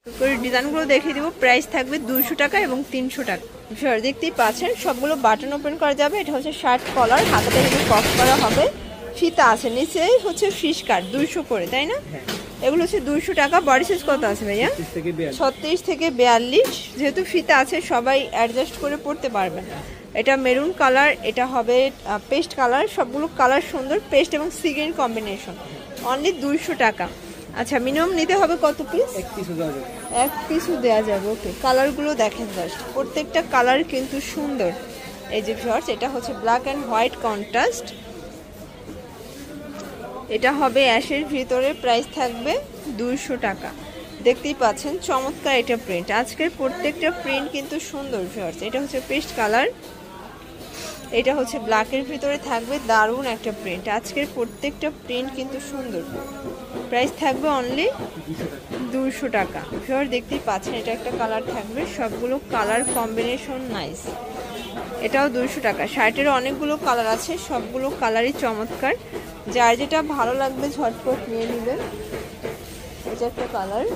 করে ডিজাইনগুলো দেখিয়ে দিব। প্রাইস থাকবে 200 টাকা এবং 300 টাকা। দেখতেই পাচ্ছেন সবগুলো বাটন ওপেন করা যাবে। এটা হচ্ছে শার্ট কলার, হাতাটা কিন্তু কফ করা হবে, ফিতা আছে, নিচে হচ্ছে ফিশ কাট 200 করে, তাই না? এগুলো হচ্ছে 200 টাকা। বডি সাইজ কত আছে ভাইয়া? 36 থেকে 42। যেহেতু ফিতা আছে সবাই অ্যাডজাস্ট করে পড়তে পারবেন। এটা মেরুন কালার, এটা হবে পেস্ট কালার, সবগুলো কালার সুন্দর, পেস্ট এবং সি গ্রিন কম্বিনেশন। অনলি 200 টাকা। আচ্ছা, মিনিমাম নিতে হবে কত পিস? এক পিসও দেওয়া যাবে। ওকে, কালারগুলো দেখেন জাস্ট, প্রত্যেকটা কালার কিন্তু সুন্দর। এই যে ভিউয়ার্স, এটা হচ্ছে ব্ল্যাক অ্যান্ড হোয়াইট কন্ট্রাস্ট, এটা হবে অ্যাশের ভিতরে। প্রাইস থাকবে 200 টাকা। দেখতেই পাচ্ছেন চমৎকার এটা প্রিন্ট। আজকের প্রত্যেকটা প্রিন্ট কিন্তু সুন্দর ভিউয়ার্স। এটা হচ্ছে পেস্ট কালার, এটা হচ্ছে ব্ল্যাকের ভিতরে থাকবে, দারুণ একটা প্রিন্ট। আজকের প্রত্যেকটা প্রিন্ট কিন্তু সুন্দর। প্রাইস থাকবে অনলি 200 টাকা। ভিউয়ার দেখতেই পাচ্ছেন এটা একটা কালার থাকবে, সবগুলো কালার কম্বিনেশন নাইস। এটাও 200 টাকা। শার্টের অনেকগুলো কালার আছে, সবগুলো কালারই চমৎকার। যার যেটা ভালো লাগবে ঝটপট নিয়ে নেবেন। এটা একটা কালার,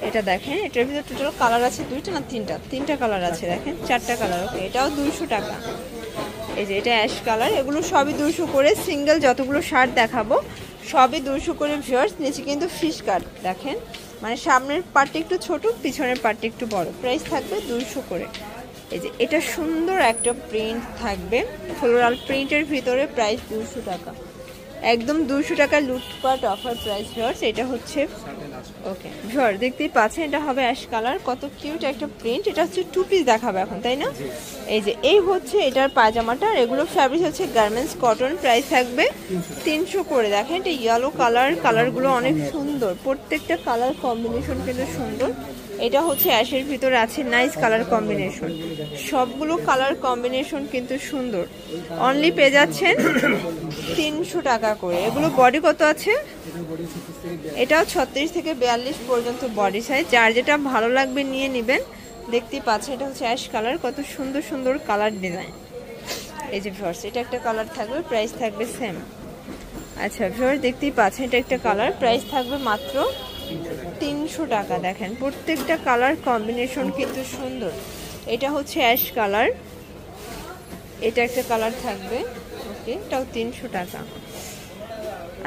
এটা দেখেন, এটার ভিতরে টোটাল কালার আছে দুইটা না তিনটা কালার আছে, দেখেন 4টা কালার। ওকে, এটাও 200 টাকা। এই যে এটা অ্যাশ কালার, এগুলো সবই 200 করে। সিঙ্গেল যতগুলো শার্ট দেখাবো সবই 200 করে ভিউয়ার্স। নিচে কিন্তু ফিশ কাট দেখেন, মানে সামনের পার্টটা একটু ছোট, পিছনের পার্টটা একটু বড়। প্রাইস থাকবে 200 করে। এই যে এটা সুন্দর একটা প্রিন্ট থাকবে, ফ্লোরাল প্রিন্টের ভিতরে। প্রাইস 200 টাকা, একদম 200 টাকা লুটপাট অফার প্রাইস ভিউয়ার্স। এটা হচ্ছে ওকে ভিউয়ার দেখতেই পাচ্ছেন, এটা হবে অ্যাশ কালার, কত কিউট একটা প্রিন্ট। এটা হচ্ছে 2 পিস দেখাবে এখন, তাই না? এই যে এই হচ্ছে এটার পায়জামাটা। এগুলো ফ্যাব্রিক হচ্ছে গার্মেন্টস কটন। প্রাইস থাকবে 300 করে। দেখেন এটা ইয়েলো কালার, কালারগুলো অনেক সুন্দর, প্রত্যেকটা কালার কম্বিনেশন কিন্তু সুন্দর। এটা হচ্ছে অ্যাশের ভিতরে আছে, নাইস কালার কম্বিনেশন, সবগুলো কালার কম্বিনেশন কিন্তু সুন্দর। অনলি পেয়ে যাচ্ছেন 300 টাকা করে। এগুলো বডি কত আছে? এটাও 36 থেকে 42 পর্যন্ত বডি সাইজ। যার যেটা ভালো লাগবে নিয়ে নেবেন। দেখতেই পাচ্ছেন এটা হচ্ছে অ্যাশ কালার, কত সুন্দর সুন্দর কালার ডিজাইন। এই যে ভিউয়ার্স, এটা একটা কালার থাকবে, প্রাইস থাকবে সেম। আচ্ছা ভিউয়ার্স দেখতেই পাচ্ছেন এটা একটা কালার, প্রাইস থাকবে মাত্র 300 টাকা। দেখেন প্রত্যেকটা কালার কম্বিনেশন কিন্তু সুন্দর। এটা হচ্ছে অ্যাশ কালার, এটা একটা কালার থাকবে। ওকে, এটাও 300 টাকা।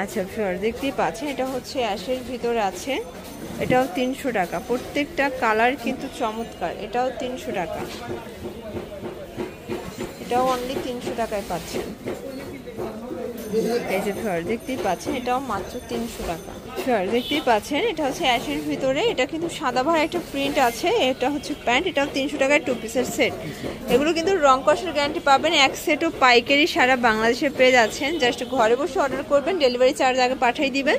আচ্ছা ভিউয়ার দেখতেই পাচ্ছেন এটা হচ্ছে অ্যাশের ভিতরে আছে, এটাও 300 টাকা। প্রত্যেকটা কালার কিন্তু চমৎকার। এটাও 300 টাকা, এটাও অনলি 300 টাকায় পাচ্ছেন। এই যে ভিউয়ার দেখতেই পাচ্ছেন এটাও মাত্র 300 টাকা। ভিউয়ার দেখতেই পাচ্ছেন এটা হচ্ছে অ্যাশের ভিতরে, এটা কিন্তু সাদা ভার একটা প্রিন্ট আছে। এটা হচ্ছে প্যান্ট, এটাও 300 টাকায় 2 পিসের সেট। এগুলো কিন্তু রং কষের গ্যারান্টি পাবেন। এক সেটও পাইকারি সারা বাংলাদেশে পেয়ে যাচ্ছেন। জাস্ট ঘরে বসে অর্ডার করবেন, ডেলিভারি চার্জ আগে পাঠিয়ে দিবেন,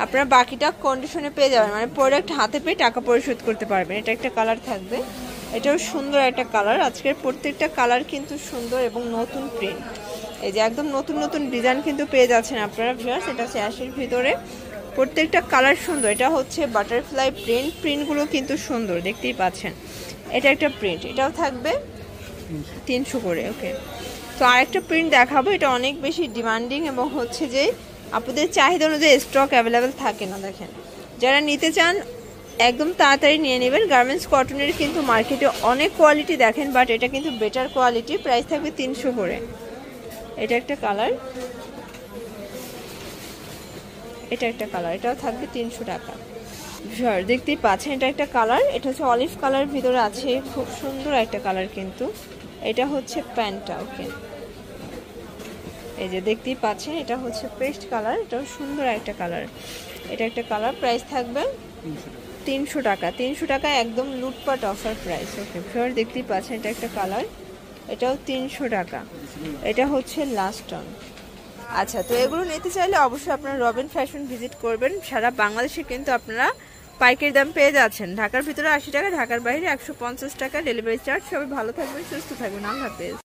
আপনারা বাকিটা কন্ডিশনে পেয়ে যাবেন, মানে প্রোডাক্ট হাতে পেয়ে টাকা পরিশোধ করতে পারবেন। এটা একটা কালার থাকবে, এটাও সুন্দর একটা কালার। আজকের প্রত্যেকটা কালার কিন্তু সুন্দর এবং নতুন প্রিন্ট। এই যে একদম নতুন নতুন ডিজাইন কিন্তু পেয়ে যাচ্ছেন আপনারা ভিউয়ার্স। এটা হচ্ছে অ্যাশের ভিতরে, প্রত্যেকটা কালার সুন্দর। এটা হচ্ছে বাটারফ্লাই প্রিন্ট, প্রিন্টগুলো কিন্তু সুন্দর দেখতেই পাচ্ছেন। এটা একটা প্রিন্ট, এটাও থাকবে 300 করে। ওকে, তো আরেকটা প্রিন্ট দেখাবো, এটা অনেক বেশি ডিমান্ডিং এবং হচ্ছে যে আপনাদের চাহিদা অনুযায়ী স্টক অ্যাভেলেবেল থাকে না। দেখেন যারা নিতে চান একদম তাড়াতাড়ি নিয়ে নেবেন। গার্মেন্টস কটনের কিন্তু মার্কেটে অনেক কোয়ালিটি দেখেন, বাট এটা কিন্তু বেটার কোয়ালিটি। প্রাইস থাকবে 300 করে। এটা একটা কালার, এটা একটা কালার, এটাও থাকবে 300 টাকা। দেখতেই পাচ্ছেন এটা একটা কালার, এটা হচ্ছে অলিভ কালার ভিতরে আছে, খুব সুন্দর একটা কালার কিন্তু। এটা হচ্ছে প্যান্টটা। ওকে, এই যে দেখতেই পাচ্ছেন এটা হচ্ছে পেস্ট কালার, এটাও সুন্দর একটা কালার। এটা একটা কালার, প্রাইস থাকবে 300 টাকা। 300 টাকা একদম লুটপাট অফার প্রাইস। ওকে ফিওর দেখতেই পাচ্ছেন এটা একটা কালার, এটাও 300 টাকা। এটা হচ্ছে লাস্ট অন। আচ্ছা, তো এগুলো নিতে চাইলে অবশ্যই আপনারা রবিন ফ্যাশন ভিজিট করবেন। সারা বাংলাদেশে কিন্তু আপনারা পাইকারি দাম পেয়ে যাচ্ছেন। ঢাকার ভিতরে 80 টাকা, ঢাকার বাইরে 150 টাকা ডেলিভারি চার্জ। সবাই ভালো থাকবেন, সুস্থ থাকবেন, আল্লাহ হাফেজ।